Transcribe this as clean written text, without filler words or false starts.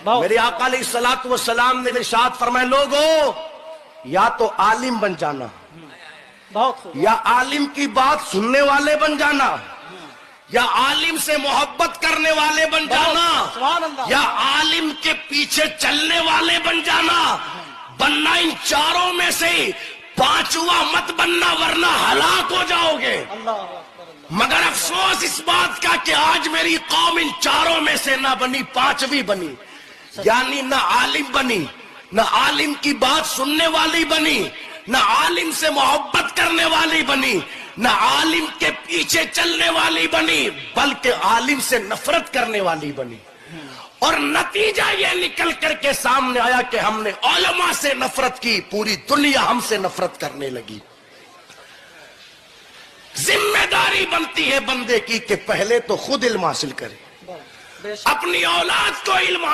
میرے آقا علیہ الصلوۃ والسلام نے ارشاد فرمایا لوگو یا تو عالم بن جانا، بہت خوب. یا عالم کی بات سننے والے بن جانا، یا عالم سے محبت کرنے والے بن جانا، سبحان اللہ. یا عالم کے پیچھے چلنے والے بن جانا. بننا ان چاروں میں سے پانچواں مت بننا ورنہ ہلاک ہو جاؤ گے. اللہ اکبر اللہ. مگر افسوس اس بات کا کہ آج میری قوم ان چاروں میں سے نہ بنی پانچویں بنی، یعنی نہ عالم بنی، نہ عالم کی بات سننے والی بنی، نہ عالم سے محبت کرنے والی بنی، نہ عالم کے پیچھے چلنے والی بنی، بلکہ عالم سے نفرت کرنے والی بنی. اور نتیجہ یہ نکل کر کے سامنے آیا کہ ہم نے علماء سے نفرت کی، پوری دنیا ہم سے نفرت کرنے لگی. ذمہ داری بنتی ہے بندے کی کہ پہلے تو خود علم حاصل کرے، بے شک. اپنی اولاد کو علم